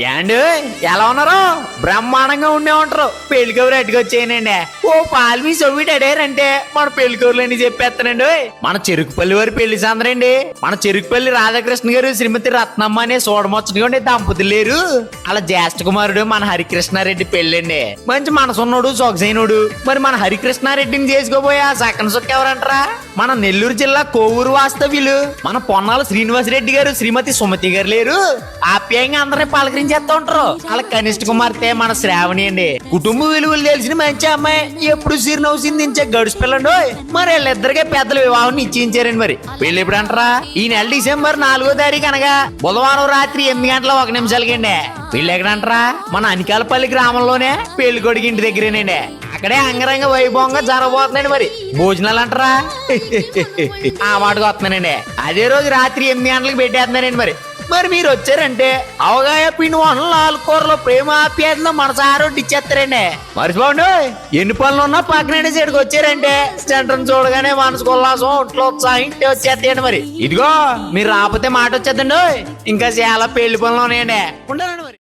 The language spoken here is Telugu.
ఏండు ఎలా ఉన్నారు? బ్రహ్మాండంగా ఉండే ఉంటారు. పెళ్లి కబురు అట్టుకొచ్చేయనండి. ఓ పాల్వి సొవ్విటి అడారంటే మన పెళ్లి కబుర్లని చెప్పేస్తానండి. మన చెరుకుపల్లి వారి పెళ్లి సందరండి. మన చెరుకుపల్లి రాధాకృష్ణ గారు శ్రీమతి రత్నమ్మ అనే సోడమొచ్చగా ఉండే దంపతులు లేరు. అలా జ్యేష్ఠ కుమారుడు మన హరికృష్ణారెడ్డి పెళ్ళండి. మంచి మనసున్నోడు సొగసైనోడు. మరి మన హరికృష్ణారెడ్డిని చేసుకోబోయా సకన సుక్క ఎవరంటారా? మన నెల్లూరు జిల్లా కోవూరు వాస్తవ్యులు మన పొన్నాల శ్రీనివాసరెడ్డి గారు శ్రీమతి సుమతి గారు లేరు. ఆప్యాయంగా అందరినీ పలకరించేస్తా ఉంటారు. అలా కనిష్ట కుమార్తె మన శ్రావణి అండి. కుటుంబ విలువలు తెలిసిన మంచి అమ్మాయి. ఎప్పుడు సిరినవ్వుసిందించే గడుసు పిల్లండి. మరి వీళ్ళిద్దరికే పెద్దల వివాహం నిశ్చయించారండి. మరి పెళ్లి ఎప్పుడు అంటారా? ఈ నెల డిసెంబర్ 4వ తారీఖు అనగా బుధవారం రాత్రి 8 గంటల 1 నిమిషాలకండి. పెళ్లి ఎక్కడంటారా? మన అనికాలపల్లి గ్రామంలోనే పెళ్లి కొడుకు ఇంటి దగ్గరేనండి. అక్కడే అంగరంగ వైభవంగా జరగబోతుందండి. మరి భోజనాలు అంటారా? ఆ మాటకు వస్తున్నానండి. అదే రోజు రాత్రి 8 గంటలకు పెట్టేస్తున్నానండి. మరి మీరు వచ్చారంటే అవగాయ పిండి వంటలు 4 కూరలు ప్రేమ ఆప్యాయతలో మనసారి ఇచ్చేస్తారండి. మర్చిపోండి, ఎన్ని పనులు ఉన్నా పక్కన సైడ్కి వచ్చారంటే సెంటర్ చూడగానే మనసు కొల్లాసం ఒంట్లో ఉత్సాహం వచ్చేస్తాయండి. మరి ఇదిగో మీరు రాకపోతే మాట వచ్చేద్దండి. ఇంకా చాలా పెళ్లి పనులు ఉన్నాయండి. ఉండాలండి మరి.